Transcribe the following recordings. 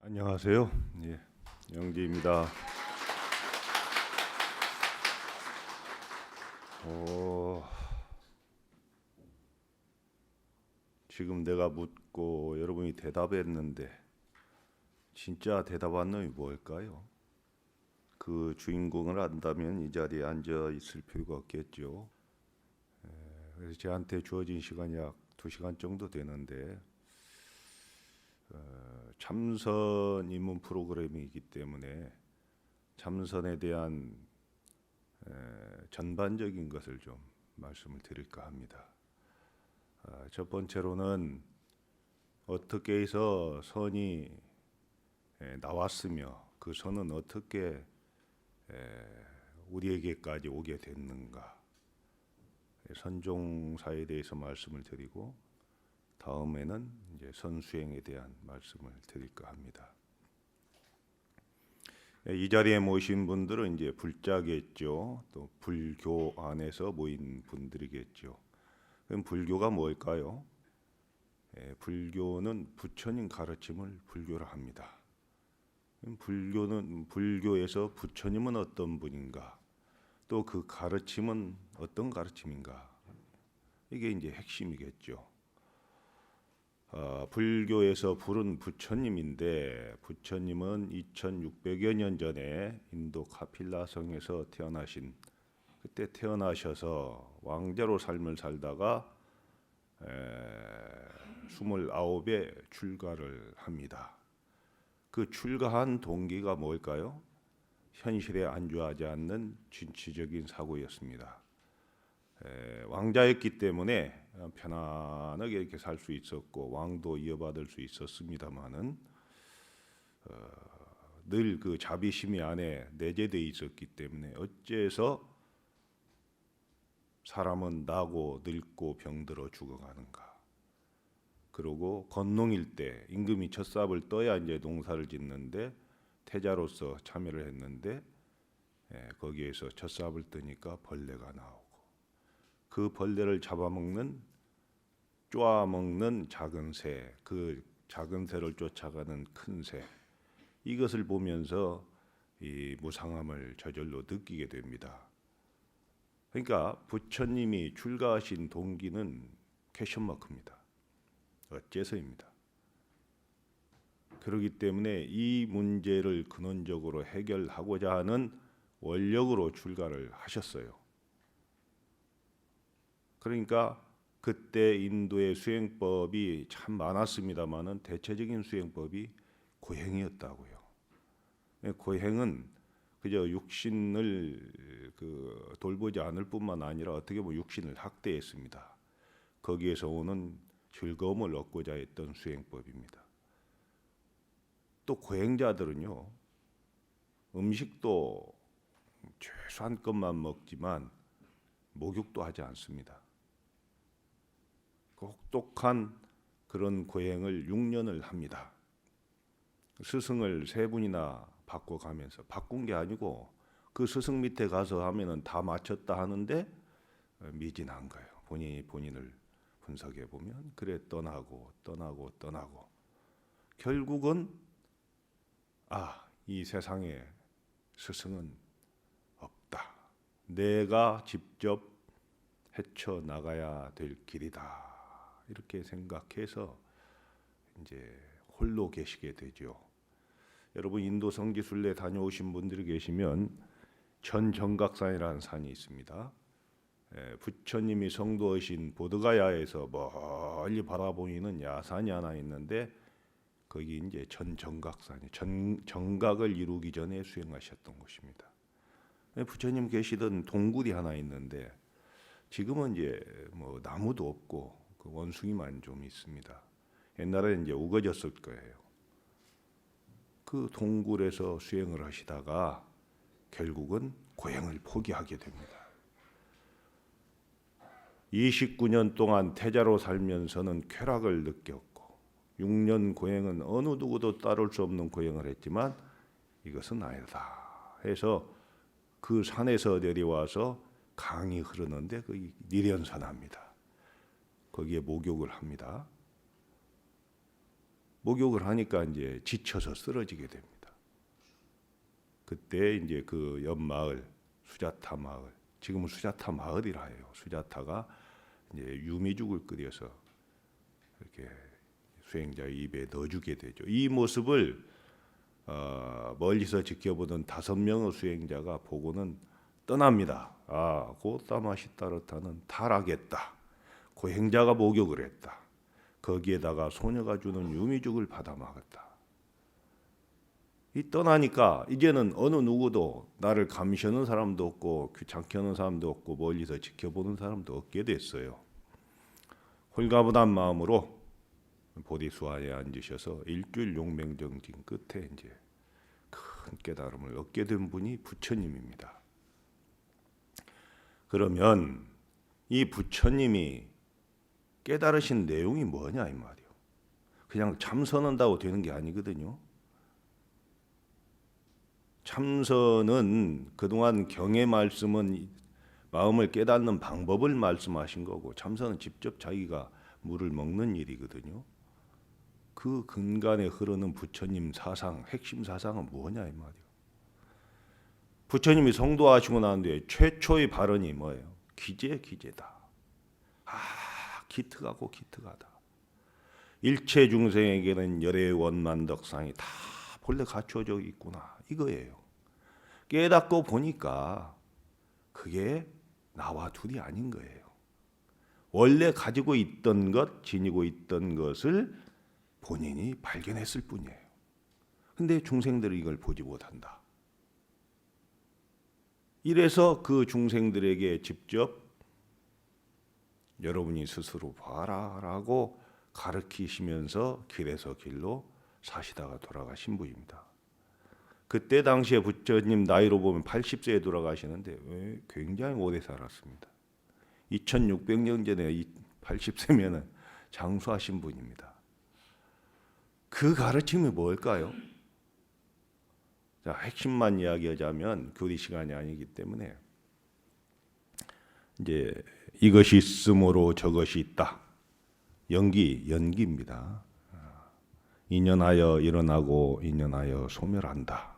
안녕하세요. 예, 영재입니다. 지금 내가 묻고 여러분이 대답했는데 진짜 대답한 놈이 뭘까요? 그 주인공을 안다면 이 자리에 앉아 있을 필요가 없겠죠. 그래서 저한테 주어진 시간이 약 2시간 정도 되는데 참선 입문 프로그램이기 때문에 참선에 대한 전반적인 것을 좀 말씀을 드릴까 합니다. 첫 번째로는 어떻게 해서 선이 나왔으며 그 선은 어떻게 우리에게까지 오게 됐는가, 선종사에 대해서 말씀을 드리고 다음에는 이제 선수행에 대한 말씀을 드릴까 합니다. 이 자리에 모신 분들은 이제 불자겠죠. 또 불교 안에서 모인 분들이겠죠. 그럼 불교가 뭘까요? 불교는 부처님 가르침을 불교라 합니다. 불교에서 부처님은 어떤 분인가, 또 그 가르침은 어떤 가르침인가, 이게 이제 핵심이겠죠. 불교에서 불은 부처님인데 부처님은 2600여 년 전에 인도 카필라성에서 태어나신, 그때 태어나셔서 왕자로 삶을 살다가 29에 출가를 합니다. 그 출가한 동기가 뭘까요? 현실에 안주하지 않는 진취적인 사고였습니다. 왕자였기 때문에 편안하게 이렇게 살 수 있었고 왕도 이어받을 수 있었습니다만은 늘 그 자비심이 안에 내재되어 있었기 때문에 어째서 사람은 나고 늙고 병들어 죽어가는가. 그리고 건농일 때 임금이 첫 삽을 떠야 이제 농사를 짓는데 태자로서 참여를 했는데 거기에서 첫 삽을 뜨니까 벌레가 나오고 그 벌레를 잡아먹는, 쪼아먹는 작은 새, 그 작은 새를 쫓아가는 큰 새, 이것을 보면서 이 무상함을 저절로 느끼게 됩니다. 그러니까 부처님이 출가하신 동기는 퀘스천마크입니다. 어째서입니다. 그렇기 때문에 이 문제를 근원적으로 해결하고자 하는 원력으로 출가를 하셨어요. 그러니까 그때 인도의 수행법이 참 많았습니다만은 대체적인 수행법이 고행이었다고요. 고행은 그저 육신을 돌보지 않을 뿐만 아니라 어떻게 보면 육신을 학대했습니다. 거기에서 오는 즐거움을 얻고자 했던 수행법입니다. 또 고행자들은요, 음식도 최소한 것만 먹지만 목욕도 하지 않습니다. 혹독한 그런 고행을 6년을 합니다. 스승을 3분이나 바꿔가면서, 바꾼 게 아니고 그 스승 밑에 가서 하면은 다 마쳤다 하는데 미진한 거예요. 본인을 분석해 보면 그래 떠나고 결국은 이 세상에 스승은 없다. 내가 직접 헤쳐 나가야 될 길이다. 이렇게 생각해서 이제 홀로 계시게 되죠. 여러분 인도 성지순례 다녀오신 분들이 계시면 전정각산이라는 산이 있습니다. 부처님이 성도하신 보드가야에서 멀리 바라보이는 야산이 하나 있는데 거기 이제 전정각산이 정각을 이루기 전에 수행하셨던 곳입니다. 부처님 계시던 동굴이 하나 있는데 지금은 이제 뭐 나무도 없고 그 원숭이만 좀 있습니다. 옛날에 이제 우거졌을 거예요. 그 동굴에서 수행을 하시다가 결국은 고행을 포기하게 됩니다. 29년 동안 태자로 살면서는 쾌락을 느꼈고 6년 고행은 어느 누구도 따를 수 없는 고행을 했지만 이것은 아니다 해서 그 산에서 내려와서 강이 흐르는데 그 니련산합니다. 거기에 목욕을 합니다. 목욕을 하니까 이제 지쳐서 쓰러지게 됩니다. 그때 이제 그 옆 마을 수자타 마을, 지금은 수자타 마을이라 해요. 수자타가 이제 유미죽을 끓여서 이렇게 수행자의 입에 넣어주게 되죠. 이 모습을 멀리서 지켜보던 5명의 수행자가 보고는 떠납니다. 아, 고따마시 따르타는 타락했다. 고행자가 목욕을 했다. 거기에다가 소녀가 주는 유미죽을 받아 먹었다. 이 떠나니까 이제는 어느 누구도 나를 감시하는 사람도 없고 귀찮게 하는 사람도 없고 멀리서 지켜보는 사람도 없게 됐어요. 홀가분한 마음으로 보리수화에 앉으셔서 일주일 용맹정진 끝에 이제 큰 깨달음을 얻게 된 분이 부처님입니다. 그러면 이 부처님이 깨달으신 내용이 뭐냐 이 말이요. 그냥 참선한다고 되는 게 아니거든요. 참선은 그동안 경의 말씀은 마음을 깨닫는 방법을 말씀하신 거고, 참선은 직접 자기가 물을 먹는 일이거든요. 그 근간에 흐르는 부처님 사상, 핵심 사상은 뭐냐 이 말이요. 부처님이 성도하시고 난 뒤에 최초의 발언이 뭐예요? 기제다. 기특하고 기특하다. 일체 중생에게는 열의 원만덕상이 다 본래 갖춰져 있구나 이거예요. 깨닫고 보니까 그게 나와 둘이 아닌 거예요. 원래 가지고 있던 것, 지니고 있던 것을 본인이 발견했을 뿐이에요. 근데 중생들은 이걸 보지 못한다. 이래서 그 중생들에게 직접 여러분이 스스로 봐라라고 가르치시면서 길에서 길로 사시다가 돌아가신 분입니다. 그때 당시에 부처님 나이로 보면 80세에 돌아가시는데 굉장히 오래 살았습니다. 2600년 전에 80세면은 장수하신 분입니다. 그 가르침이 뭘까요? 자, 핵심만 이야기하자면 교리 시간이 아니기 때문에 이제 이것이 있으므로 저것이 있다. 연기입니다. 인연하여 일어나고 인연하여 소멸한다.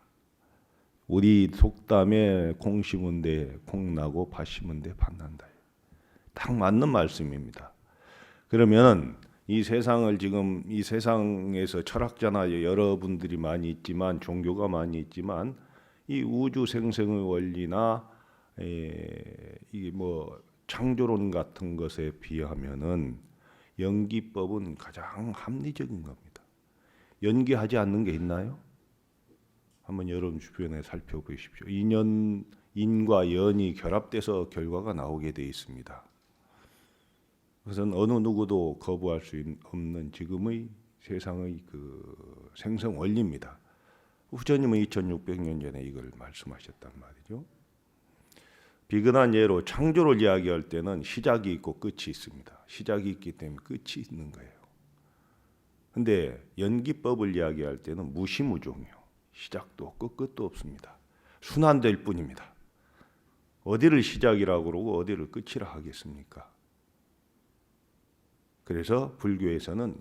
우리 속담에 콩 심은 데 콩 나고 팥 심은 데 팥 난다. 딱 맞는 말씀입니다. 그러면 이 세상을 지금 이 세상에서 철학자나 여러분들이 많이 있지만 종교가 많이 있지만 이 우주 생생의 원리나 이게 뭐 창조론 같은 것에 비하면은 연기법은 가장 합리적인 겁니다. 연기하지 않는 게 있나요? 한번 여러분 주변에 살펴보십시오. 인과 연이 결합돼서 결과가 나오게 돼 있습니다. 그것은 어느 누구도 거부할 수 없는 지금의 세상의 그 생성 원리입니다. 부처님은 2600년 전에 이걸 말씀하셨단 말이죠. 비근한 예로 창조를 이야기할 때는 시작이 있고 끝이 있습니다. 시작이 있기 때문에 끝이 있는 거예요. 근데 연기법을 이야기할 때는 무시무종이요. 시작도 없고 끝도 없습니다. 순환될 뿐입니다. 어디를 시작이라고 그러고 어디를 끝이라 하겠습니까? 그래서 불교에서는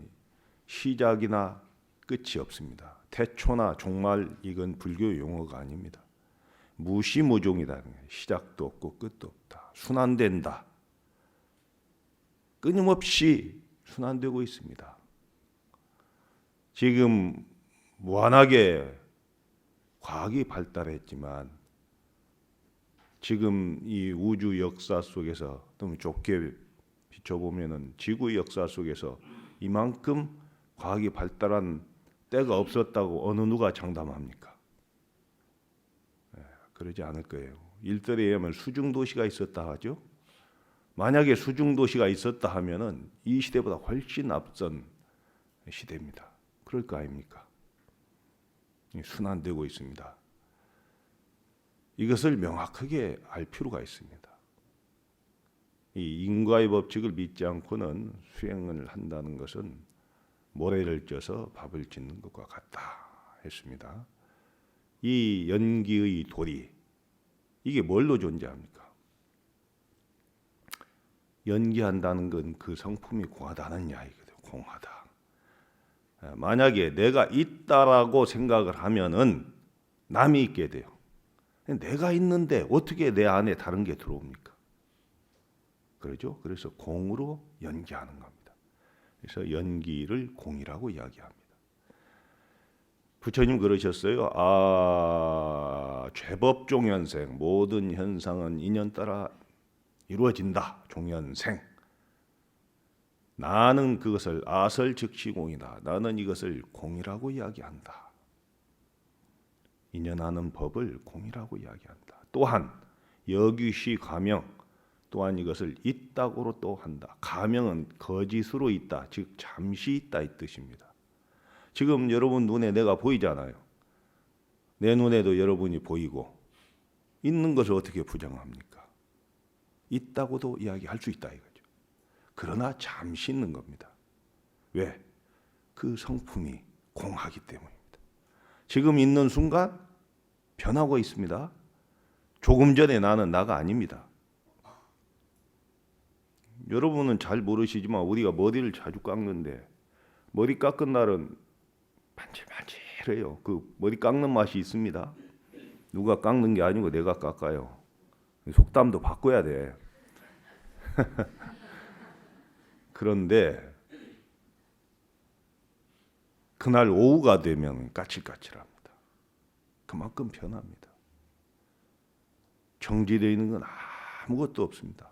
시작이나 끝이 없습니다. 태초나 종말 이건 불교 용어가 아닙니다. 무시무종이라는 거예요. 시작도 없고 끝도 없다. 순환된다. 끊임없이 순환되고 있습니다. 지금 무한하게 과학이 발달했지만 지금 이 우주 역사 속에서 너무 좁게 비춰보면은 지구의 역사 속에서 이만큼 과학이 발달한 때가 없었다고 어느 누가 장담합니까? 그러지 않을 거예요. 일설에 의하면 수중도시가 있었다 하죠. 만약에 수중도시가 있었다 하면은 이 시대보다 훨씬 앞선 시대입니다. 그럴 거 아닙니까? 순환되고 있습니다. 이것을 명확하게 알 필요가 있습니다. 이 인과의 법칙을 믿지 않고는 수행을 한다는 것은 모래를 쪄서 밥을 짓는 것과 같다 했습니다. 이 연기의 도리, 이게 뭘로 존재합니까? 연기한다는 건 그 성품이 공하다는 이야기거든요. 공하다. 만약에 내가 있다라고 생각을 하면은 남이 있게 돼요. 내가 있는데 어떻게 내 안에 다른 게 들어옵니까? 그러죠? 그래서 공으로 연기하는 겁니다. 그래서 연기를 공이라고 이야기합니다. 부처님 그러셨어요. 죄법 종현생, 모든 현상은 인연 따라 이루어진다. 종현생. 나는 그것을 아설 즉시공이다. 나는 이것을 공이라고 이야기한다. 인연하는 법을 공이라고 이야기한다. 또한 여귀시 가명, 또한 이것을 있다고로 또 한다. 가명은 거짓으로 있다, 즉 잠시 있다 이 뜻입니다. 지금 여러분 눈에 내가 보이잖아요. 내 눈에도 여러분이 보이고 있는 것을 어떻게 부정합니까? 있다고도 이야기할 수 있다 이거죠. 그러나 잠시 있는 겁니다. 왜? 그 성품이 공하기 때문입니다. 지금 있는 순간 변하고 있습니다. 조금 전에 나는 나가 아닙니다. 여러분은 잘 모르시지만 우리가 머리를 자주 깎는데 머리 깎은 날은 반질반질해요. 그 머리 깎는 맛이 있습니다. 누가 깎는 게 아니고 내가 깎아요. 속담도 바꿔야 돼. 그런데 그날 오후가 되면 까칠까칠합니다. 그만큼 변합니다. 정지되어 있는 건 아무것도 없습니다.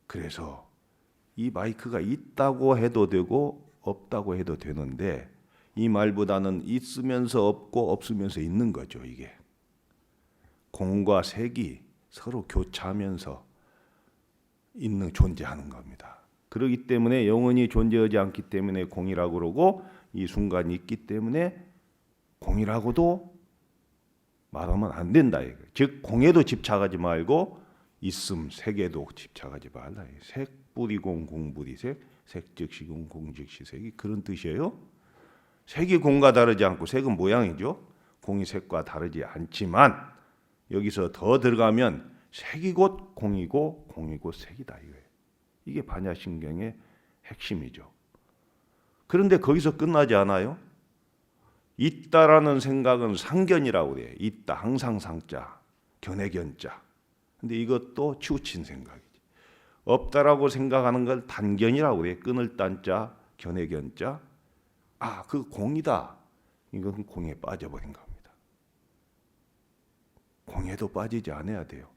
그래서 이 마이크가 있다고 해도 되고 없다고 해도 되는데 이 말보다는 있으면서 없고 없으면서 있는 거죠. 이게 공과 색이 서로 교차하면서 있는 존재하는 겁니다. 그렇기 때문에 영원히 존재하지 않기 때문에 공이라고 그러고 이 순간이 있기 때문에 공이라고도 말하면 안 된다. 즉 공에도 집착하지 말고 있음 색에도 집착하지 말라. 색불이공 공불이색, 색즉시공 공즉시색이 그런 뜻이에요. 색이 공과 다르지 않고 색은 모양이죠. 공이 색과 다르지 않지만 여기서 더 들어가면 색이 곧 공이고 공이 곧 색이다 이거예요. 이게 반야신경의 핵심이죠. 그런데 거기서 끝나지 않아요. 있다라는 생각은 상견이라고 그래요. 있다 항상 상자, 견해견자. 근데 이것도 치우친 생각이지. 없다라고 생각하는 걸 단견이라고 그래요. 끊을 딴자, 견해견자. 그 공이다. 이건 공에 빠져버린 겁니다. 공에도 빠지지 않아야 돼요.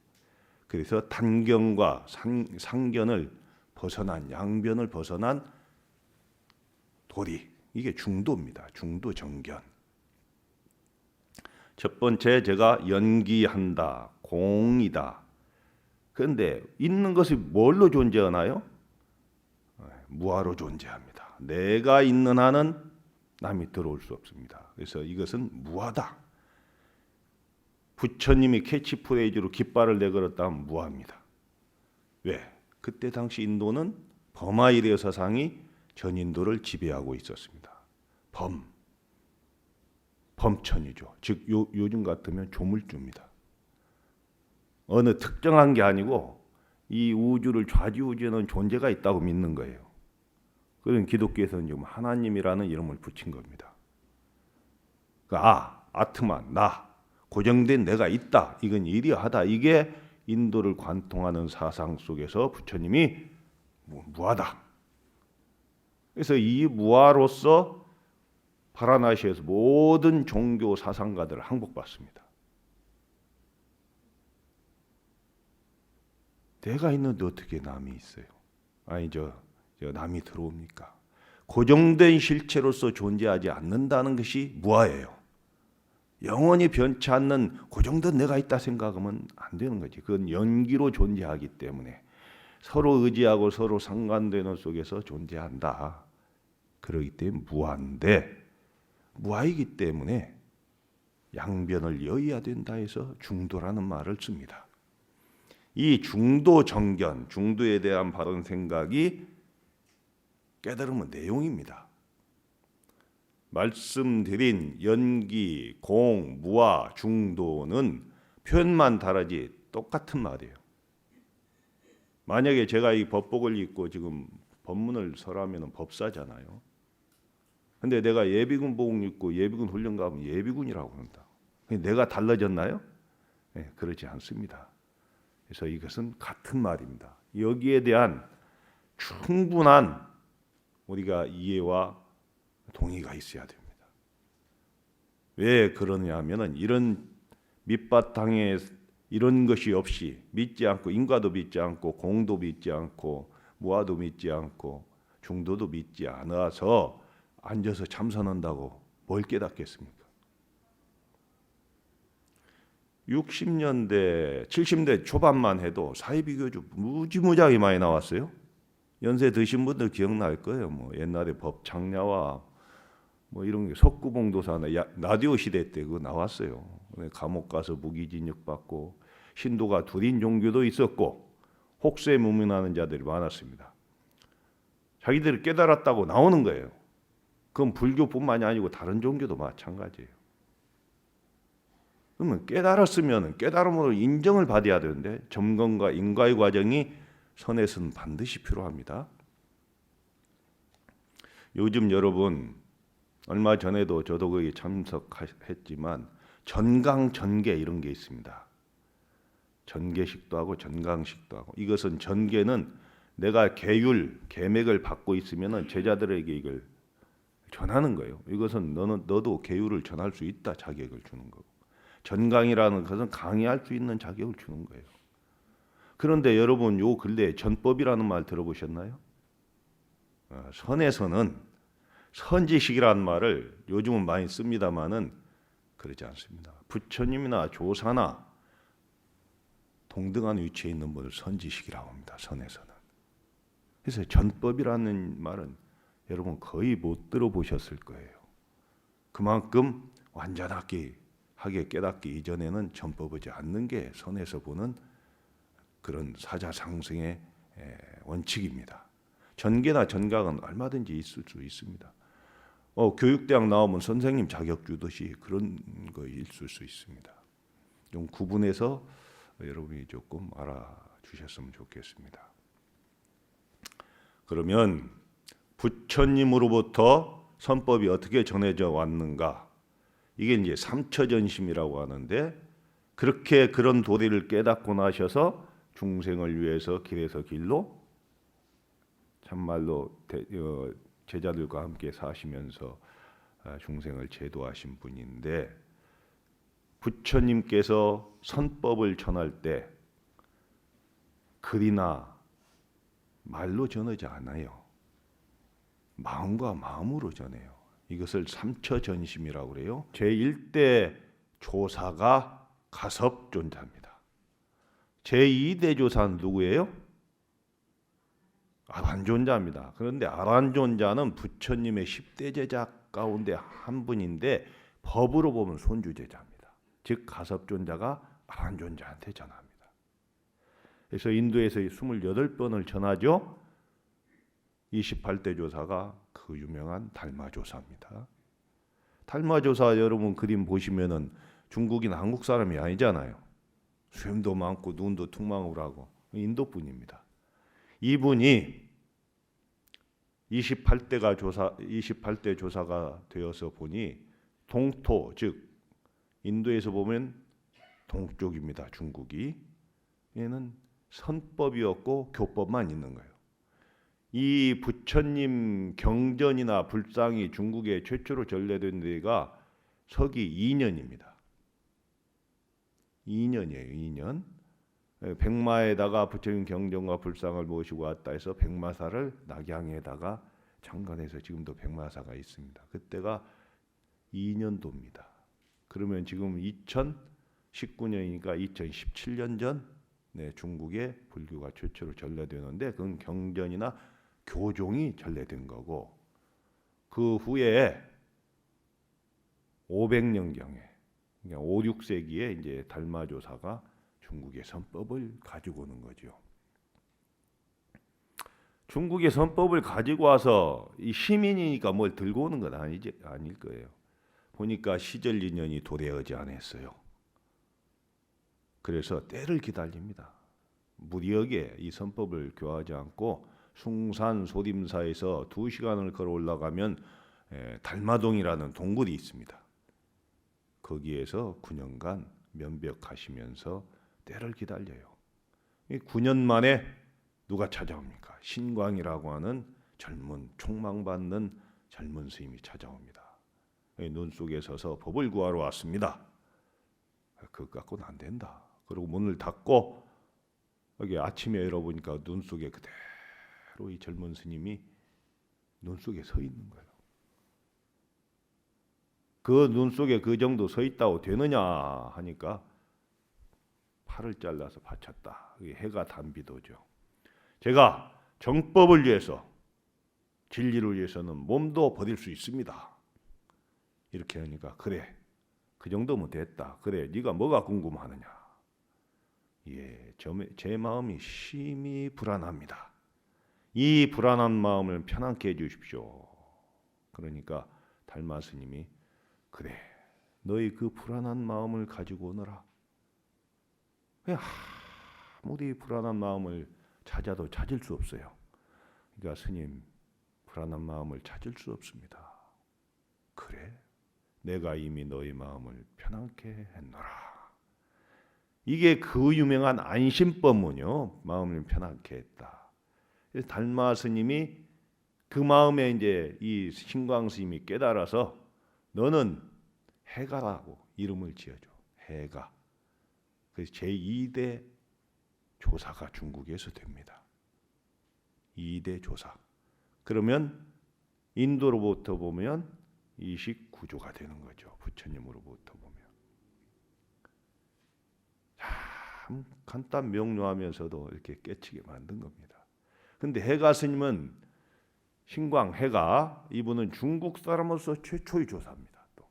그래서 단견과 상견을 벗어난 양변을 벗어난 도리. 이게 중도입니다. 중도 정견. 첫 번째 제가 연기한다. 공이다. 그런데 있는 것이 뭘로 존재하나요? 무아로 존재합니다. 내가 있는 한은 남이 들어올 수 없습니다. 그래서 이것은 무아다. 부처님이 캐치프레이즈로 깃발을 내걸었다면 무아입니다. 왜? 그때 당시 인도는 범아이레 사상이 전 인도를 지배하고 있었습니다. 범천이죠. 즉 요즘 같으면 조물주입니다. 어느 특정한 게 아니고 이 우주를 좌지우지하는 존재가 있다고 믿는 거예요. 그런 기독교에서는 지금 하나님이라는 이름을 붙인 겁니다. 아트만, 나, 고정된 내가 있다. 이건 이리하다. 이게 인도를 관통하는 사상 속에서 부처님이 무아다. 그래서 이 무아로서 파라나시에서 모든 종교 사상가들을 항복받습니다. 내가 있는데 어떻게 남이 있어요? 남이 들어옵니까? 고정된 실체로서 존재하지 않는다는 것이 무아예요. 영원히 변치 않는 고정된 내가 있다 생각하면 안 되는 거지. 그건 연기로 존재하기 때문에 서로 의지하고 서로 상관되는 속에서 존재한다. 그렇기 때문에 무아인데 무아이기 때문에 양변을 여의야 된다 해서 중도라는 말을 씁니다. 이 중도 정견, 중도에 대한 바른 생각이 깨달음의 내용입니다. 말씀드린 연기, 공, 무아, 중도는 표현만 다르지 똑같은 말이에요. 만약에 제가 이 법복을 입고 지금 법문을 설하면 법사잖아요. 근데 내가 예비군 복무 입고 예비군 훈련 가면 예비군이라고 한다. 내가 달라졌나요? 네, 그렇지 않습니다. 그래서 이것은 같은 말입니다. 여기에 대한 충분한 우리가 이해와 동의가 있어야 됩니다. 왜 그러냐 하면은 이런 밑바탕에 이런 것이 없이 믿지 않고 인과도 믿지 않고 공도 믿지 않고 무아도 믿지 않고 중도도 믿지 않아서 앉아서 참선한다고 뭘 깨닫겠습니까? 60년대, 70년대 초반만 해도 사이비교주 무지무지하게 많이 나왔어요. 연세 드신 분들 기억날 거예요. 뭐 옛날에 법창야와 뭐 이런 게 석구봉도사나 라디오 시대 때 그거 나왔어요. 감옥 가서 무기징역 받고 신도가 둘인 종교도 있었고 혹세 무민하는 자들이 많았습니다. 자기들이 깨달았다고 나오는 거예요. 그건 불교뿐만이 아니고 다른 종교도 마찬가지예요. 그러면 깨달았으면 깨달음으로 인정을 받아야 되는데 점검과 인과의 과정이 선에서는 반드시 필요합니다. 요즘 여러분 얼마 전에도 저도 거기 참석했지만 전강 전계 이런 게 있습니다. 전계식도 하고 전강식도 하고 이것은 전계는 내가 계율 계맥을 받고 있으면 제자들에게 이걸 전하는 거예요. 이것은 너도 계율을 전할 수 있다 자격을 주는 거고 전강이라는 것은 강의할 수 있는 자격을 주는 거예요. 그런데 여러분 요 근래에 전법이라는 말 들어보셨나요? 선에서는 선지식이라는 말을 요즘은 많이 씁니다마는 그러지 않습니다. 부처님이나 조사나 동등한 위치에 있는 분을 선지식이라고 합니다. 선에서는. 그래서 전법이라는 말은 여러분 거의 못 들어보셨을 거예요. 그만큼 완전하게 깨닫기 이전에는 전법하지 않는 게 선에서 보는 그런 사자상승의 원칙입니다. 전계나 전강은 얼마든지 있을 수 있습니다. 교육대학 나오면 선생님 자격 주듯이 그런 거 있을 수 있습니다. 좀 구분해서 여러분이 조금 알아주셨으면 좋겠습니다. 그러면 부처님으로부터 선법이 어떻게 전해져 왔는가? 이게 이제 삼처전심이라고 하는데 그렇게 그런 도리를 깨닫고 나셔서 중생을 위해서 길에서 길로 참말로 제자들과 함께 사시면서 중생을 제도하신 분인데 부처님께서 선법을 전할 때 글이나 말로 전하지 않아요. 마음과 마음으로 전해요. 이것을 삼처전심이라고 그래요. 제1대 조사가 가섭존자입니다. 제2대 조사는 누구예요? 아란존자입니다. 그런데 아란존자는 부처님의 10대 제자 가운데 한 분인데 법으로 보면 손주제자입니다. 즉 가섭존자가 아란존자한테 전합니다. 그래서 인도에서 28번을 전하죠. 28대 조사가 그 유명한 달마조사입니다. 달마조사 여러분 그림 보시면은 중국인 한국 사람이 아니잖아요. 수염도 많고 눈도 퉁망울하고 인도 분입니다. 이분이 28대 조사가 되어서 보니 동토 즉 인도에서 보면 동쪽입니다. 중국이 얘는 선법이었고 교법만 있는 거예요. 이 부처님 경전이나 불상이 중국에 최초로 전래된 데가 서기 2년입니다. 2년이에요. 2년. 백마에다가 부처님 경전과 불상을 모시고 왔다 해서 백마사를 낙양에다가 창건해서 지금도 백마사가 있습니다. 그때가 2년도입니다. 그러면 지금 2019년이니까 2017년 전 중국에 불교가 최초로 전래되는데 그건 경전이나 교종이 전래된 거고 그 후에 500년경에 그러니까 5, 6세기에 이제 달마조사가 중국의 선법을 가지고 오는 거죠. 중국의 선법을 가지고 와서 이 시민이니까 뭘 들고 오는 건 아닐 거예요. 보니까 시절 인연이 도래하지 않았어요. 그래서 때를 기다립니다. 무리하게 이 선법을 교화하지 않고 숭산 소림사에서 2시간을 걸어 올라가면 달마동이라는 동굴이 있습니다. 거기에서 9년간 면벽하시면서 때를 기다려요. 9년 만에 누가 찾아옵니까? 신광이라고 하는 젊은 촉망받는 젊은 스님이 찾아옵니다. 눈 속에 서서 법을 구하러 왔습니다. 그거 갖고는 안 된다. 그리고 문을 닫고 여기 아침에 열어보니까 눈 속에 그대로 이 젊은 스님이 눈 속에 서 있는 거예요. 그 눈 속에 그 정도 서 있다고 되느냐 하니까 팔을 잘라서 바쳤다. 해가 단비도죠. 제가 정법을 위해서 진리를 위해서는 몸도 버릴 수 있습니다. 이렇게 하니까 그래 그 정도면 됐다. 그래 네가 뭐가 궁금하느냐. 예, 제 마음이 심히 불안합니다. 이 불안한 마음을 편안케 해주십시오. 그러니까 달마 스님이 그래 너희 그 불안한 마음을 가지고 오너라. 아무리 불안한 마음을 찾아도 찾을 수 없어요. 그러니까 스님 불안한 마음을 찾을 수 없습니다. 그래 내가 이미 너희 마음을 편안케 했노라. 이게 그 유명한 안심법문이요. 마음을 편안케 했다. 달마 스님이 그 마음에 이제 이 신광 스님이 깨달아서 너는 해가라고 이름을 지어줘. 해가. 그래서 제2대 조사가 중국에서 됩니다. 2대 조사. 그러면 인도로부터 보면 이식 구조가 되는 거죠. 부처님으로부터 보면. 참 간단 명료하면서도 이렇게 깨치게 만든 겁니다. 근데 해가 스님은 신광 해가 이분은 중국 사람으로서 최초의 조사입니다. 또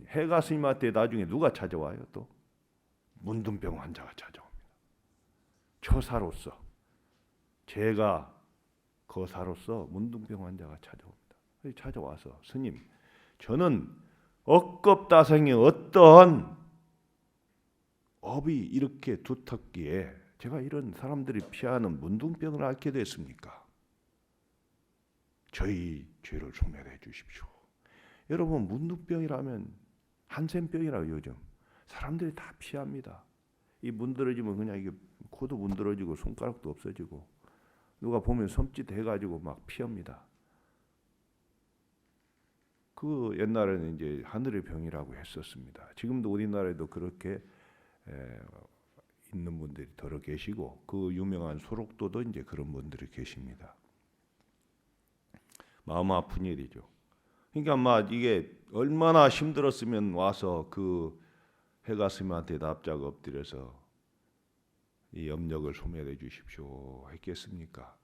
해가 스님한테 나중에 누가 찾아와요? 또 문둥병 환자가 찾아옵니다. 처사로서 제가 거사로서 문둥병 환자가 찾아옵니다. 찾아와서 스님 저는 억겁다생의 어떤 업이 이렇게 두텁기에 제가 이런 사람들이 피하는 문둥병을 앓게 됐습니까? 저희 죄를 소멸해 주십시오. 여러분 문둥병이라면 한센병이라고 요즘 사람들이 다 피합니다. 이 문드러지면 그냥 이게 코도 문드러지고 손가락도 없어지고 누가 보면 섬짓 해가지고 막 피합니다. 그 옛날에는 이제 하늘의 병이라고 했었습니다. 지금도 우리나라에도 그렇게 있는 분들이 더러 계시고 그 유명한 소록도도 이제 그런 분들이 계십니다. 마음 아픈 일이죠. 그러니까 막 이게 얼마나 힘들었으면 와서 그 해가 스님한테 납작 엎드려서 이 염력을 소멸해 주십시오 했겠습니까?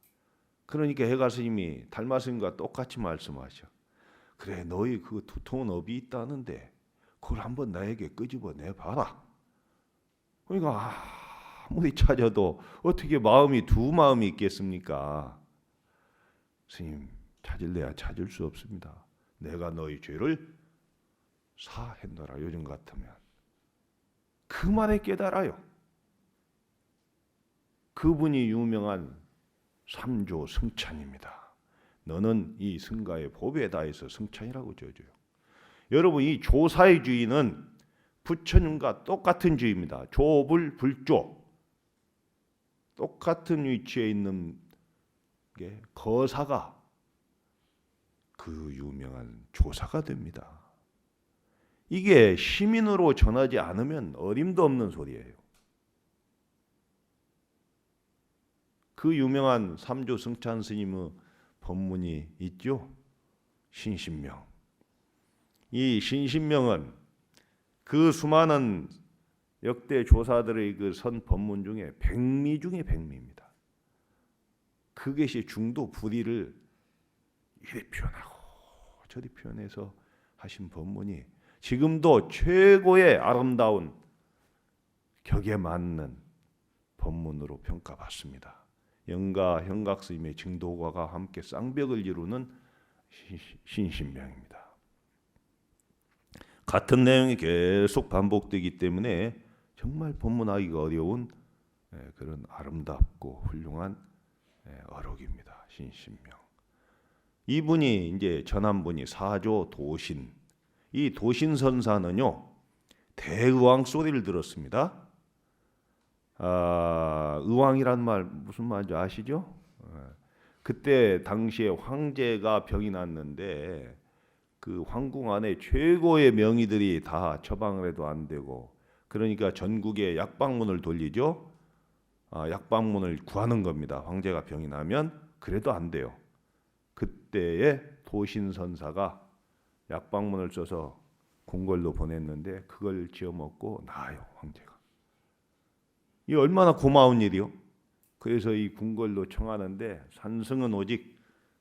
그러니까 해가 스님이 달마 스님과 똑같이 말씀하셔. 그래 너희 그 두터운 업이 있다는데 그걸 한번 나에게 끄집어 내봐라. 그러니까 아무리 찾아도 어떻게 마음이 두 마음이 있겠습니까? 스님 찾을래야 찾을 수 없습니다. 내가 너희 죄를 사했노라. 요즘 같으면 그 말에 깨달아요. 그분이 유명한 삼조 승찬입니다. 너는 이 승가의 법에 다해서 승찬이라고 지어줘요. 여러분 이 조사의 주의는 부처님과 똑같은 주의입니다. 조불불조. 똑같은 위치에 있는 게 거사가 그 유명한 조사가 됩니다. 이게 시민으로 전하지 않으면 어림도 없는 소리예요. 그 유명한 삼조 승찬 스님의 법문이 있죠. 신신명. 이 신신명은 그 수많은 역대 조사들의 그 선 법문 중에 백미 중에 백미입니다. 그것이 중도 불이를 이리 표현하고 저리 표현해서 하신 법문이 지금도 최고의 아름다운 격에 맞는 법문으로 평가받습니다. 영가 현각 스님의 증도가가 함께 쌍벽을 이루는 신신명입니다. 같은 내용이 계속 반복되기 때문에 정말 법문하기가 어려운 그런 아름답고 훌륭한 어록입니다. 신신명. 이분이 이제 전한 분이 사조 도신. 이 도신선사는요 대의왕 소리를 들었습니다. 의왕이란 말 무슨 말인지 아시죠? 그때 당시에 황제가 병이 났는데 그 황궁 안에 최고의 명의들이 다 처방을 해도 안 되고, 그러니까 전국에 약방문을 돌리죠. 약방문을 구하는 겁니다. 황제가 병이 나면. 그래도 안 돼요. 그때에 도신선사가 약방문을 써서 궁궐로 보냈는데 그걸 지어먹고 나아요, 황제가. 이 얼마나 고마운 일이요. 그래서 이 궁궐로 청하는데 산승은 오직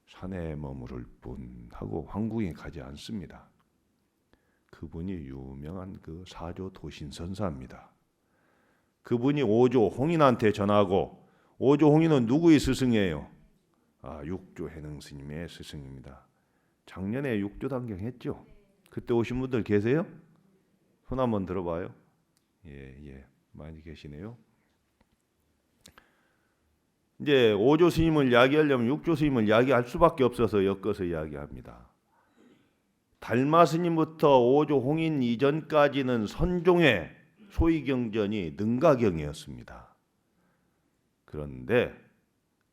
산에 머무를 뿐 하고 황궁에 가지 않습니다. 그분이 유명한 그 사조 도신선사입니다. 그분이 오조 홍인한테 전하고, 오조 홍인은 누구의 스승이에요? 육조 해능 스님의 스승입니다. 작년에 육조단경 했죠? 그때 오신 분들 계세요? 손 한번 들어봐요. 예, 많이 계시네요. 이제 오조 스님을 이야기하려면 육조 스님을 이야기할 수밖에 없어서 엮어서 이야기합니다. 달마 스님부터 오조 홍인 이전까지는 선종의 소위경전이 능가경이었습니다. 그런데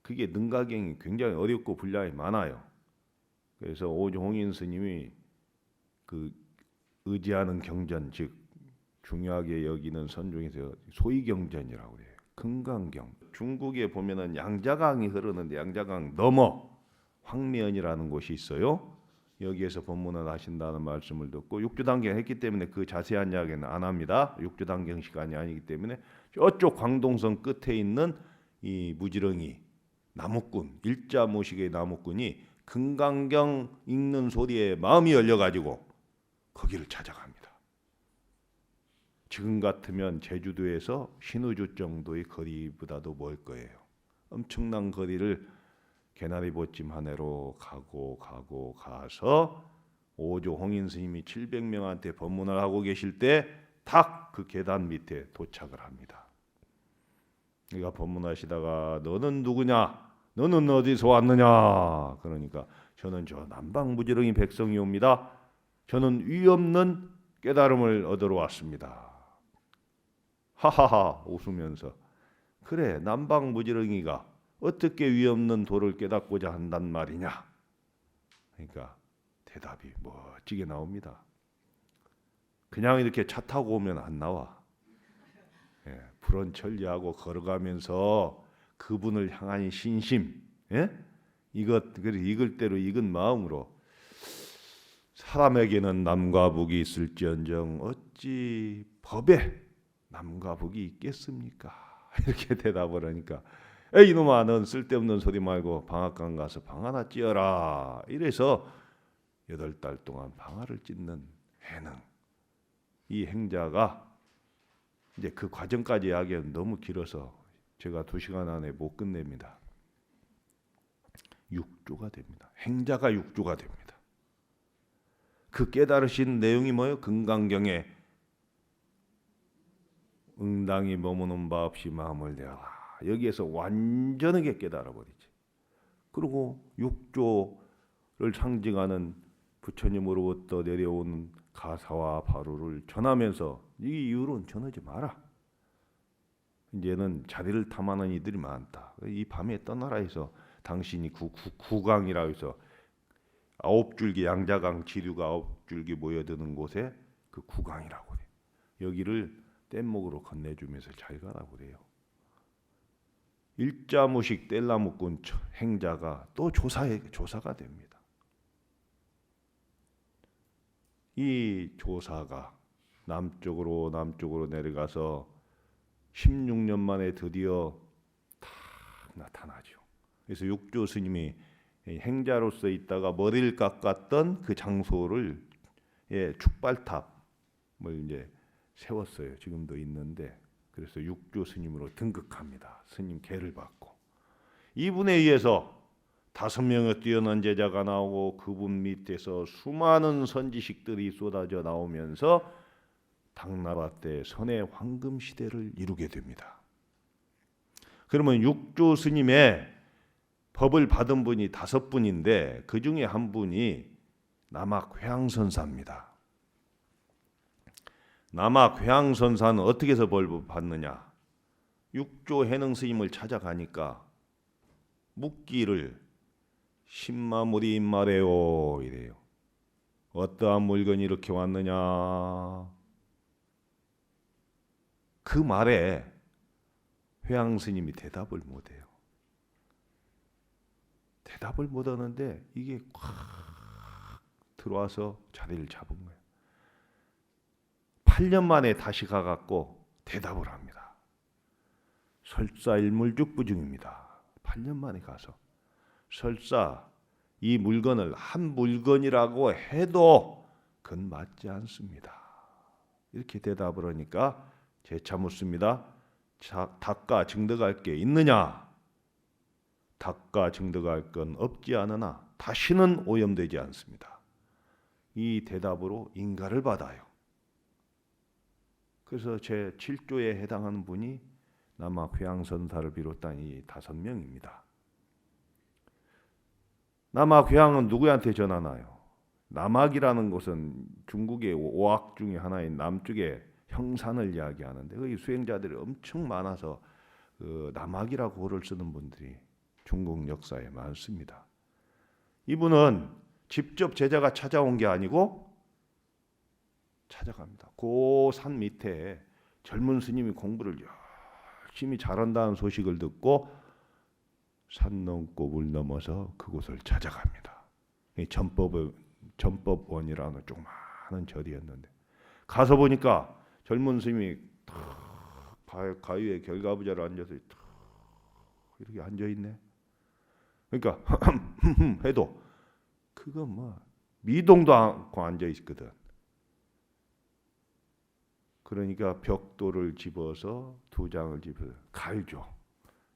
그게 능가경이 굉장히 어렵고 분량이 많아요. 그래서 오조 홍인 스님이 그 의지하는 경전, 즉 중요하게 여기는 선종에서 소위경전이라고 해요. 금강경. 중국에 보면은 양자강이 흐르는데 양자강 넘어 황미연이라는 곳이 있어요. 여기에서 법문을 하신다는 말씀을 듣고 육조단경 했기 때문에 그 자세한 이야기는 안 합니다. 육조단경 시간이 아니기 때문에 저쪽 광동성 끝에 있는 이 무지렁이 나무꾼, 일자무식의 나무꾼이 금강경 읽는 소리에 마음이 열려가지고 거기를 찾아갑니다. 지금 같으면 제주도에서 신우주 정도의 거리보다도 멀 거예요. 엄청난 거리를 개나리 보찜 한 해로 가서 오조 홍인 스님이 700명한테 법문을 하고 계실 때 탁 그 계단 밑에 도착을 합니다. 그가 법문하시다가 너는 누구냐? 너는 어디서 왔느냐? 그러니까 저는 저 남방무지렁이 백성이옵니다. 저는 위 없는 깨달음을 얻으러 왔습니다. 하하하 웃으면서 그래 남방무지렁이가 어떻게 위 없는 도를 깨닫고자 한단 말이냐? 그러니까 대답이 멋지게 나옵니다. 그냥 이렇게 차 타고 오면 안 나와. 불언천리하고 걸어가면서 그분을 향한 신심, 읽을 대로 익은 마음으로 사람에게는 남과 북이 있을지언정 어찌 법에 남과 북이 있겠습니까? 이렇게 대답을 하니까 에이 이놈아 넌 쓸데없는 소리 말고 방앗간 가서 방 하나 찧어라. 이래서 8달 동안 방아를 찧는 해능. 이 행자가 이제 그 과정까지 이야기하면 너무 길어서 제가 2시간 안에 못 끝냅니다. 육조가 됩니다. 행자가 육조가 됩니다. 그 깨달으신 내용이 뭐예요? 금강경에 응당이 머무는 바 없이 마음을 내어라. 여기에서 완전하게 깨달아버리지. 그리고 육조를 상징하는 부처님으로부터 내려온 가사와 바루를 전하면서 이 이후로는 전하지 마라. 이제는 자리를 탐하는 이들이 많다. 이 밤에 떠나라 해서 당신이 구강이라고 해서 9줄기 양자강 지류가 9줄기 모여드는 곳에 그 구강이라고 그래. 여기를 뗏목으로 건네주면서 잘 가라고 그래요. 일자무식 뗄나무꾼 행자가 또 조사가 됩니다. 이 조사가 남쪽으로 내려가서 16년 만에 드디어 딱 나타나죠. 그래서 육조 스님이 행자로서 있다가 머리를 깎았던 그 장소를 축발탑을 이제 세웠어요. 지금도 있는데 그래서 육조 스님으로 등극합니다. 스님 계를 받고 이분에 의해서 5명의 뛰어난 제자가 나오고 그분 밑에서 수많은 선지식들이 쏟아져 나오면서 당나라 때 선의 황금 시대를 이루게 됩니다. 그러면 육조 스님의 법을 받은 분이 5분인데 그 중에 한 분이 남학 회양선사입니다. 남학 회양선사는 어떻게 해서 벌 받느냐? 육조 해능 스님을 찾아가니까 묻기를 신마물이 말해요 이래요. 어떠한 물건이 이렇게 왔느냐? 그 말에 회양 스님이 대답을 못해요. 대답을 못하는데 이게 꽉 들어와서 자리를 잡은 거예요. 8년 만에 다시 가갖고 대답을 합니다. 설사 일물죽부중입니다. 8년 만에 가서 설사 이 물건을 한 물건이라고 해도 그건 맞지 않습니다. 이렇게 대답을 하니까 재차 묻습니다. 닦아 증득할 게 있느냐? 닦아 증득할 건 없지 않으나 다시는 오염되지 않습니다. 이 대답으로 인가를 받아요. 그래서 제 7조에 해당하는 분이 남학 회양선사를 비롯한 이 5명입니다. 남학 회양은 누구한테 전하나요? 남학이라는 곳은 중국의 5학 중에 하나인 남쪽의 형산을 이야기하는데 거기 수행자들이 엄청 많아서 그 남학이라고 호를 쓰는 분들이 중국 역사에 많습니다. 이분은 직접 제자가 찾아온 게 아니고 찾아갑니다. 그 산 밑에 젊은 스님이 공부를 열심히 잘한다는 소식을 듣고 산 넘고 물 넘어서 그곳을 찾아갑니다. 이 전법원이라는 조그마한 절이었는데 가서 보니까 젊은 스님이 가위에 결과부자로 앉아서 이렇게 앉아 있네. 그러니까 해도 그거 뭐 미동도 않고 앉아 있거든. 그러니까 벽돌을 집어서 2장을 집어서 갈죠.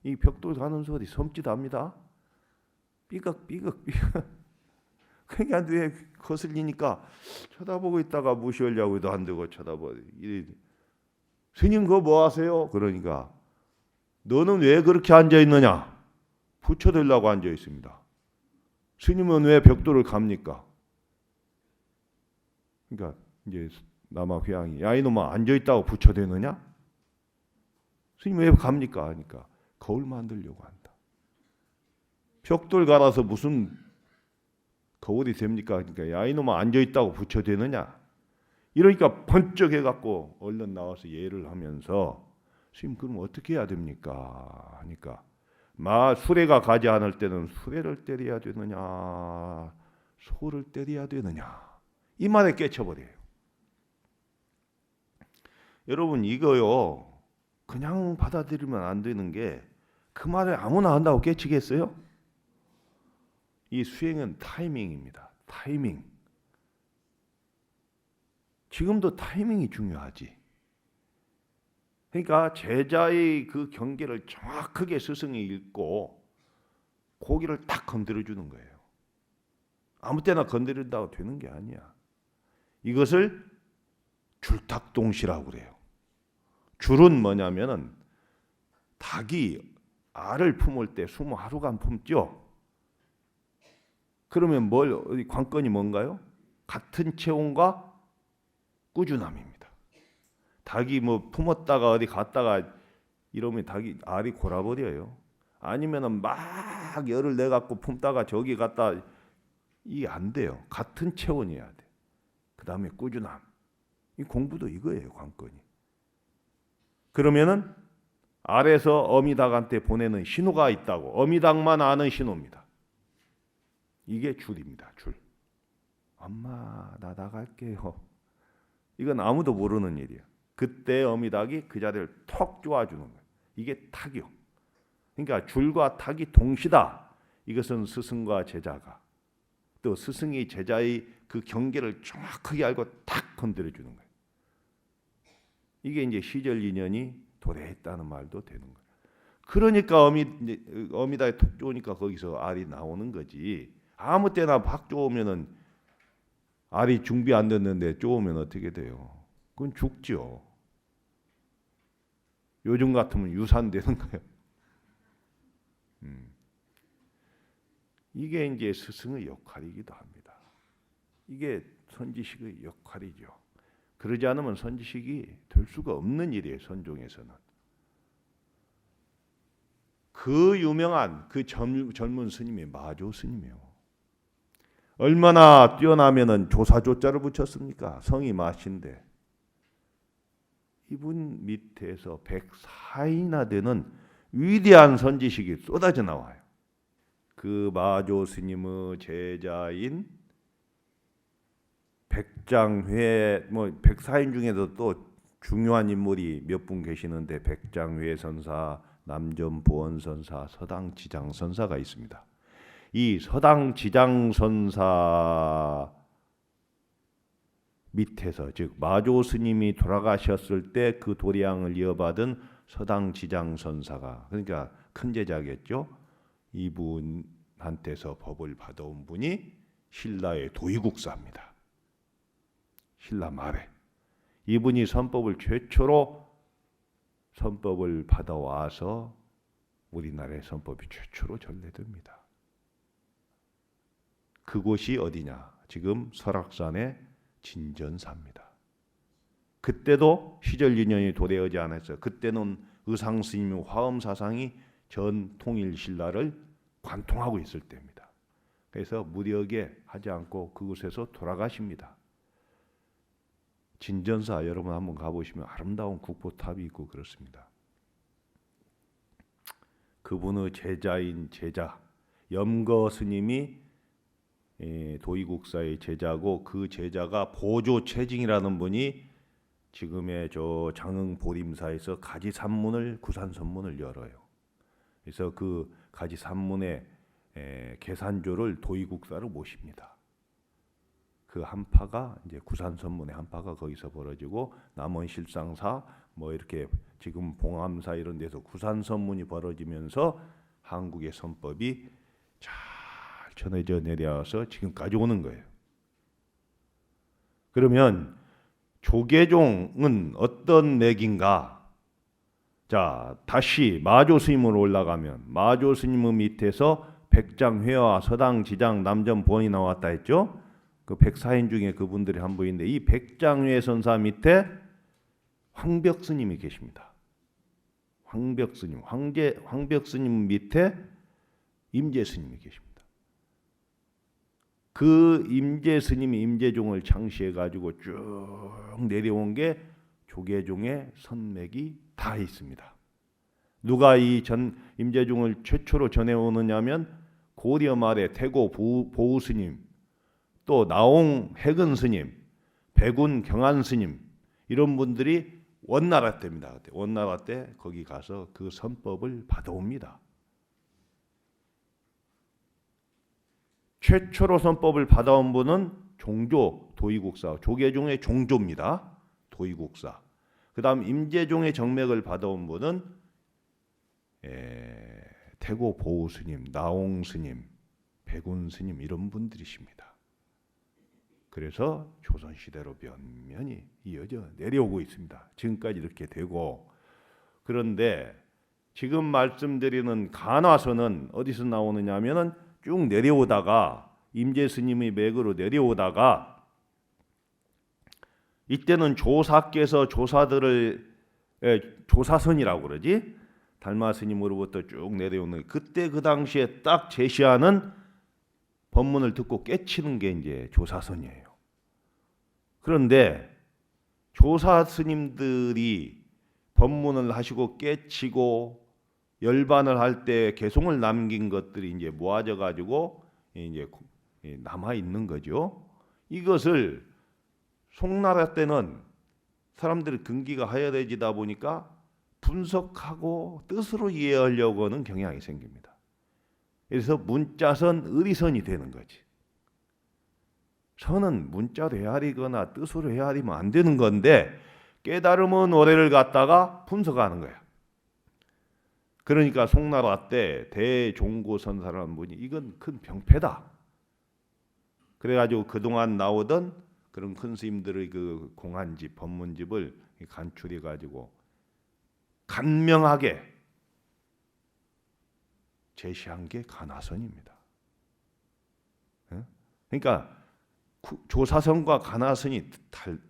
이 벽돌 가는 소리 섬찟합니다. 삐걱삐걱. 그러니까 왜 거슬리니까 쳐다보고 있다가 무시하려고 해도 안 되고 쳐다보고 스님 그거 뭐 하세요? 그러니까 너는 왜 그렇게 앉아 있느냐? 붙여들라고 앉아 있습니다. 스님은 왜 벽돌을 갑니까? 그러니까 이제 남학 회양이 야 이놈아 앉아 있다고 붙여대느냐? 스님 왜 갑니까? 하니까 거울 만들려고 한다. 벽돌 갈아서 무슨 거울이 됩니까? 그러니까 야 이놈아 앉아 있다고 붙여대느냐? 이러니까 번쩍 해갖고 얼른 나와서 예를 하면서 스님 그럼 어떻게 해야 됩니까? 하니까 수레가 가지 않을 때는 수레를 때려야 되느냐 소를 때려야 되느냐 이 말에 깨쳐버려요. 여러분 이거요 그냥 받아들이면 안 되는 게 그 말을 아무나 한다고 깨치겠어요? 이 수행은 타이밍입니다. 타이밍. 지금도 타이밍이 중요하지. 그러니까 제자의 그 경계를 정확하게 스승이 읽고 고기를 딱 건드려 주는 거예요. 아무 때나 건드린다고 되는 게 아니야. 이것을 줄탁동시라고 그래요. 줄은 뭐냐면은 닭이 알을 품을 때 20하루간 품죠. 그러면 관건이 뭔가요? 같은 체온과 꾸준함입니다. 닭이 뭐 품었다가 어디 갔다가 이러면 알이 골아버려요. 아니면은 막 열을 내 갖고 품다가 저기 갔다 이게 안 돼요. 같은 체온이어야 돼. 그 다음에 꾸준함. 이 공부도 이거예요, 관건이. 그러면은 알에서 어미닭한테 보내는 신호가 있다고. 어미닭만 아는 신호입니다. 이게 줄입니다. 줄. 엄마 나 나갈게요. 이건 아무도 모르는 일이에요. 그때 어미닭이 그 자리를 턱 쪼아주는 거예요. 이게 탁이요. 그러니까 줄과 탁이 동시다. 이것은 스승과 제자가 또 스승이 제자의 그 경계를 정확하게 알고 탁 건드려 주는 거예요. 이게 이제 시절 인연이 도래했다는 말도 되는 거예요. 그러니까 어미닭이 톡 쪼으니까 거기서 알이 나오는 거지. 아무 때나 팍 쪼으면은 알이 준비 안 됐는데 쪼으면 어떻게 돼요? 그건 죽죠. 요즘 같으면 유산되는 거예요. 이게 이제 스승의 역할이기도 합니다. 이게 선지식의 역할이죠. 그러지 않으면 선지식이 될 수가 없는 일이에요. 선종에서는. 그 유명한 그 젊은 스님이 마조 스님이에요. 얼마나 뛰어나면은 조사조자를 붙였습니까? 성이 마신데 이분 밑에서 104인이나 되는 위대한 선지식이 쏟아져 나와요. 그 마조 스님의 제자인 백장회, 104인 중에도 또 중요한 인물이 몇 분 계시는데 백장회 선사, 남전 보원 선사, 서당 지장 선사가 있습니다. 이 서당 지장 선사 밑에서, 즉 마조 스님이 돌아가셨을 때 그 도량을 이어받은 서당 지장 선사가, 그러니까 큰 제자겠죠. 이분한테서 법을 받아온 분이 신라의 도의국사입니다. 신라 말에 이분이 최초로 선법을 받아와서 우리나라의 선법이 최초로 전래됩니다. 그곳이 어디냐? 지금 설악산의 진전사입니다. 그때도 시절 인연이 도래하지 않았어요. 그때는 의상스님의 화엄사상이 전 통일신라를 관통하고 있을 때입니다. 그래서 무력에 하지 않고 그곳에서 돌아가십니다. 진전사 여러분 한번 가보시면 아름다운 국보탑이 있고 그렇습니다. 그분의 제자인 제자 염거 스님이 도의국사의 제자고, 그 제자가 보조 최징이라는 분이 지금의 저 장흥 보림사에서 가지산문을, 구산선문을 열어요. 그래서 그 가지산문의 계산조를 도의국사로 모십니다. 그 한파가 이제 구산선문의 한파가 거기서 벌어지고, 남원실상사 이렇게 지금 봉암사 이런 데서 구산선문이 벌어지면서 한국의 선법이 잘 전해져 내려와서 지금까지 오는 거예요. 그러면 조계종은 어떤 맥인가? 자, 다시 마조 스님으로 올라가면 마조 스님의 밑에서 백장회와 서당 지장 남전 보원이 나왔다 했죠. 그 104인 중에 그분들이 한 분인데, 이 백장회 선사 밑에 황벽 스님이 계십니다. 황벽 스님, 황벽 스님 밑에 임재 스님이 계십니다. 그 임재 스님이 임재종을 창시해 가지고 쭉 내려온 게 조계종의 선맥이 다 있습니다. 누가 이 임재종을 최초로 전해오느냐면 고려 말에 태고 보우 스님, 또 나옹 해근 스님, 백운 경안 스님, 이런 분들이 원나라 때입니다. 원나라 때 거기 가서 그 선법을 받아옵니다. 최초로 선법을 받아온 분은 종조 도의국사, 조계종의 종조입니다. 도의국사. 그 다음 임재종의 정맥을 받아온 분은 태고 보우 스님, 나옹 스님, 백운 스님, 이런 분들이십니다. 그래서 조선시대로 면면이 이어져 내려오고 있습니다. 지금까지 이렇게 되고, 그런데 지금 말씀드리는 간화서는 어디서 나오느냐 하면은 쭉 내려오다가 임재 스님의 맥으로 내려오다가, 이때는 조사께서 조사들을 조사선이라고 그러지, 달마 스님으로부터 쭉 내려오는, 그때 그 당시에 딱 제시하는 법문을 듣고 깨치는 게 이제 조사선이에요. 그런데 조사 스님들이 법문을 하시고 깨치고 열반을 할 때 개송을 남긴 것들이 이제 모아져 가지고 이제 남아 있는 거죠. 이것을 송나라 때는 사람들이 근기가 하야해지다 보니까 분석하고 뜻으로 이해하려고 하는 경향이 생깁니다. 그래서 문자선, 의리선이 되는 거지. 선은 문자로 헤아리거나 뜻으로 헤아리면 안 되는 건데, 깨달음은 오래를 갖다가 분석하는 거야. 그러니까 송나라 때 대종고선사라는 분이 이건 큰 병폐다. 그래가지고 그동안 나오던 그런 큰 스님들의 그 공안집, 법문집을 간추려가지고 간명하게 제시한 게 간화선입니다. 그러니까 조사선과 가나선이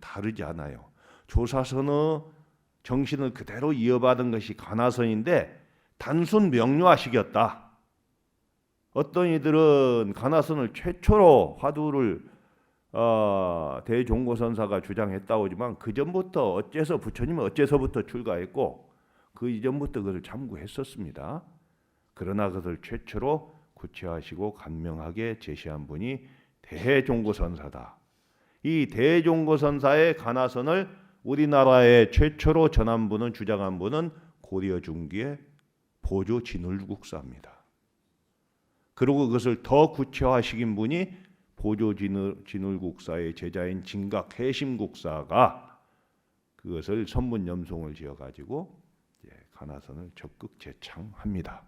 다르지 않아요. 조사선의 정신을 그대로 이어받은 것이 가나선인데 단순 명료화시켰다. 어떤 이들은 가나선을 최초로 화두를 대종고선사가 주장했다고 하지만 그 전부터 부처님은 어째서부터 출가했고 그 이전부터 그것을 참고했었습니다. 그러나 그것을 최초로 구체화하시고 간명하게 제시한 분이 대종고선사다. 이 대종고선사의 가나선을 우리나라에 최초로 전한 분은 주장한 분은 고려 중기의 보조 진울국사입니다. 그리고 그것을 더 구체화시킨 분이 보조 진울국사의 제자인 진각 해심국사가 그것을 선문염송을 지어가지고 가나선을 적극 제창합니다.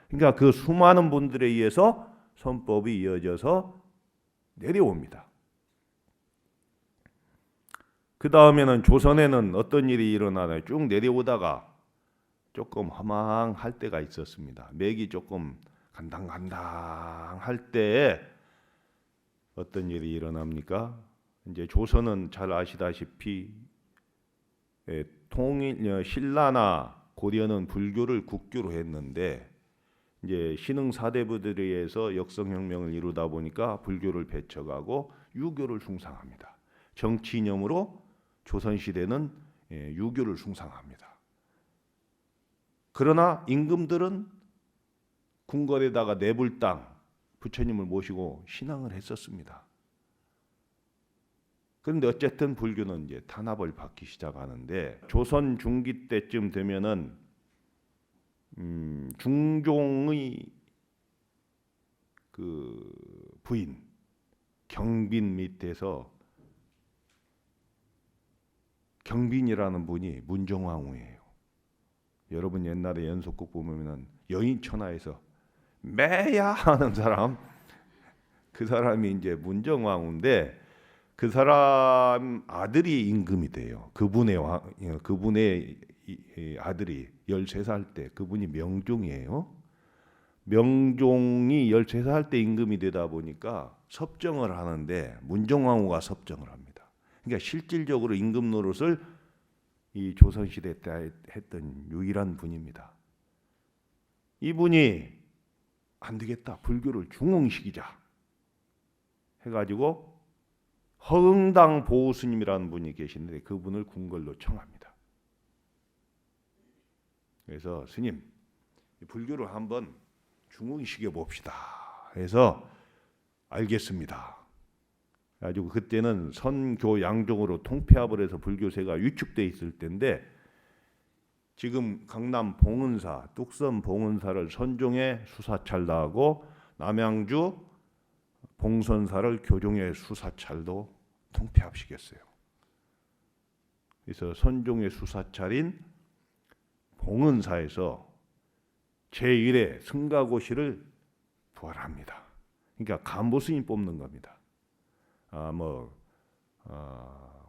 그러니까 그 수많은 분들에 의해서 선법이 이어져서 내려옵니다. 그 다음에는 조선에는 어떤 일이 일어나나요? 쭉 내려오다가 조금 허망할 때가 있었습니다. 맥이 조금 간당간당할 때에 어떤 일이 일어납니까? 이제 조선은 잘 아시다시피 신라나 고려는 불교를 국교로 했는데 이제 신흥 사대부들에 의해서 역성혁명을 이루다 보니까 불교를 배척하고 유교를 숭상합니다. 정치 이념으로 조선시대는 유교를 숭상합니다. 그러나 임금들은 궁궐에다가 내불 땅 부처님을 모시고 신앙을 했었습니다. 그런데 어쨌든 불교는 이제 탄압을 받기 시작하는데 조선 중기 때쯤 되면은 중종의 그 부인 경빈 밑에서 경빈이라는 분이 문정왕후예요. 여러분 옛날에 연속극 보면은 여인천하에서 매야 하는 사람, 그 사람이 이제 문정왕후인데 그 사람 아들이 임금이 돼요. 그분의 아들이 13살 때 그분이 명종이에요. 명종이 13살 때 임금이 되다 보니까 섭정을 하는데 문정왕후가 섭정을 합니다. 그러니까 실질적으로 임금 노릇을 이 조선시대 때 했던 유일한 분입니다. 이분이 안 되겠다. 불교를 중흥시키자 해가지고 허응당 보호스님이라는 분이 계시는데 그분을 궁궐로 청합니다. 그래서 스님, 불교를 한번 중흥시켜 봅시다. 해서 알겠습니다. 가지고 그때는 선교 양종으로 통폐합을 해서 불교세가 위축돼 있을 때인데 지금 강남 봉은사, 뚝섬 봉은사를 선종의 수사찰로 하고 남양주 봉선사를 교종의 수사찰로 통폐합시켰어요. 그래서 선종의 수사찰인 봉은사에서 제1회 승가고시를 부활합니다. 그러니까 간부스님 뽑는 겁니다.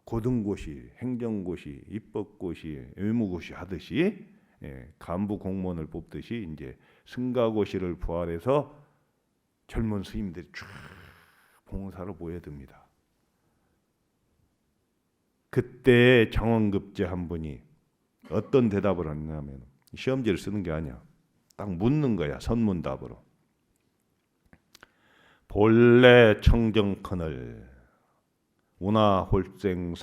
고등고시, 행정고시, 입법고시, 의무고시 하듯이 간부 공무원을 뽑듯이 이제 승가고시를 부활해서 젊은 스님들이 쫙 봉사로 모여듭니다. 그때 정원급제 한 분이 어떤 대답을 하냐면 시험지를 쓰는 게 아니야. 딱 묻는 거야. 선문답으로. 본래 청정컨을 운하홀생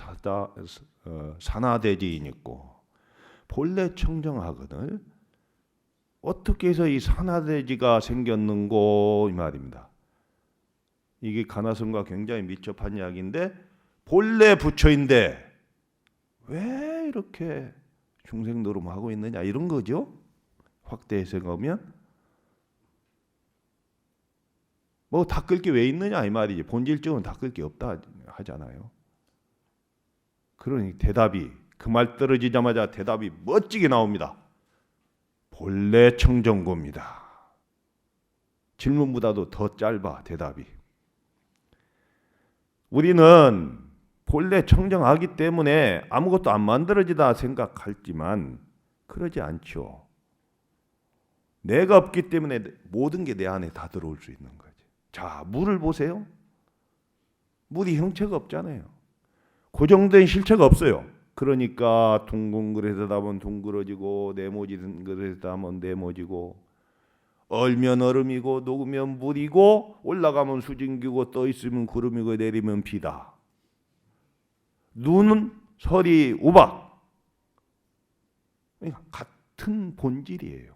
산하대지이니고 본래 청정하거늘 어떻게 해서 이 산하대지가 생겼는고 이 말입니다. 이게 가나선과 굉장히 밀접한 이야기인데 본래 부처인데 왜 이렇게 중생 노름하고 있느냐 이런 거죠. 확대해서 보면 뭐 닦을 게 왜 있느냐 이 말이지. 본질적으로 닦을 게 없다 하잖아요. 그러니 대답이 그 말 떨어지자마자 대답이 멋지게 나옵니다. 본래 청정고입니다. 질문보다도 더 짧아 대답이. 우리는 본래 청정하기 때문에 아무것도 안 만들어지다 생각할지만 그러지 않죠. 내가 없기 때문에 모든 게 내 안에 다 들어올 수 있는 거지. 자, 물을 보세요. 물이 형체가 없잖아요. 고정된 실체가 없어요. 그러니까 둥근 그릇에다 하면 둥그러지고 네모진 그릇에다 하면 네모지고 얼면 얼음이고 녹으면 물이고 올라가면 수증기고 떠 있으면 구름이고 내리면 비다. 눈은 서리 우박. 그러니까 같은 본질이에요.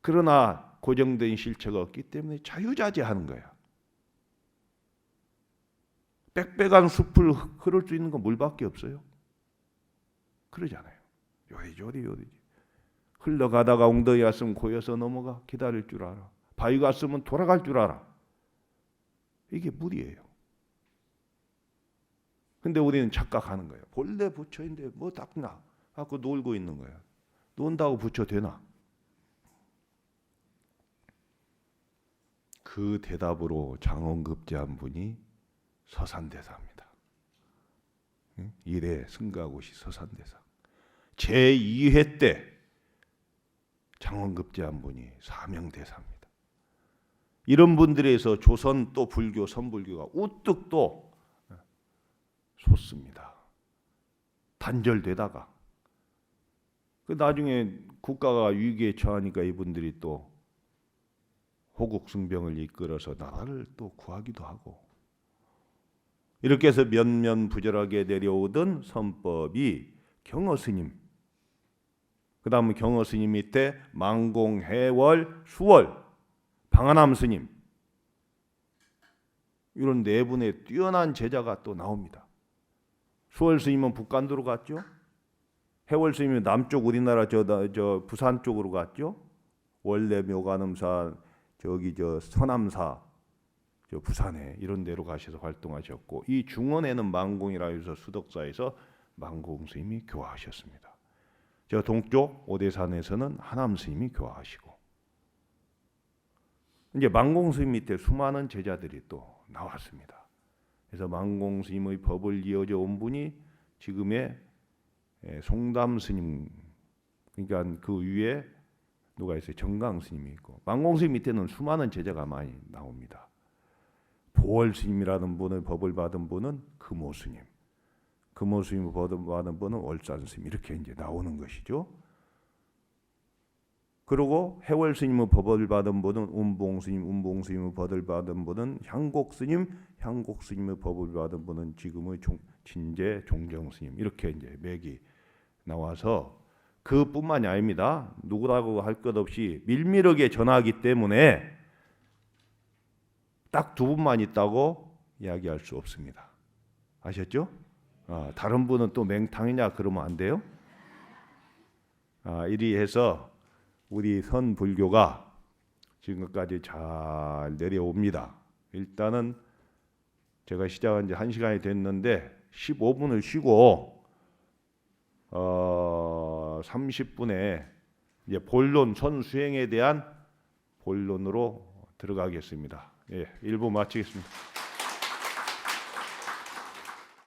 그러나 고정된 실체가 없기 때문에 자유자재하는 거야. 빽빽한 숲을 흐를 수 있는 건 물밖에 없어요. 그러잖아요. 요리조리 흘러가다가 웅덩이 갔으면 고여서 넘어가. 기다릴 줄 알아. 바위 갔으면 돌아갈 줄 알아. 이게 물이에요. 근데 우리는 착각하는 거예요. 본래 부처인데 뭐 닦나 하고 놀고 있는 거야. 논다고 부처 되나? 그 대답으로 장원급제한 분이 서산대사입니다. 일에 승가고시 서산대사. 제2회 때 장원급제한 분이 사명대사입니다. 이런 분들에서 조선 또 불교, 선불교가 우뚝 또 솟습니다. 단절되다가 나중에 국가가 위기에 처하니까 이분들이 또 호국승병을 이끌어서 나라를 또 구하기도 하고 이렇게 해서 면면부절하게 내려오던 선법이 경어스님, 그 다음에 경어스님 밑에 망공, 해월, 수월, 방한함스님 이런 네 분의 뛰어난 제자가 또 나옵니다. 수월 스님은 북간도로 갔죠. 해월 스님은 남쪽 우리나라 저 부산 쪽으로 갔죠. 원래 묘관음사 저기 저 서남사 저 부산에 이런 데로 가셔서 활동하셨고 이 중원에는 망공이라 해서 수덕사에서 망공 스님이 교화하셨습니다. 저 동쪽 오대산에서는 하남 스님이 교화하시고 이제 망공 스님 밑에 수많은 제자들이 또 나왔습니다. 그래서 망공 스님의 법을 이어져 온 분이 지금의 송담 스님, 그러니까 그 위에 누가 있어요? 정강 스님이 있고 망공 스님 밑에는 수많은 제자가 많이 나옵니다. 보월 스님이라는 분의 법을 받은 분은 금호 스님, 금호 스님을 받은 분은 월산 스님 이렇게 이제 나오는 것이죠. 그리고 해월 스님의 법을 받은 분은 운봉 스님, 운봉 스님의 법을 받은 분은 향곡 스님, 향곡 스님의 법을 받은 분은 지금의 진제 종정 스님 이렇게 이제 맥이 나와서 그뿐만이 아닙니다. 누구라고 할 것 없이 밀밀하게 전하기 때문에 딱 두 분만 있다고 이야기할 수 없습니다. 아셨죠? 다른 분은 또 맹탕이냐 그러면 안 돼요. 이리 해서 우리 선불교가 지금까지 잘 내려옵니다. 일단은 제가 시작한 지 1시간이 됐는데 15분을 쉬고 30분에 이제 본론 선수행에 대한 본론으로 들어가겠습니다. 예, 1부 마치겠습니다.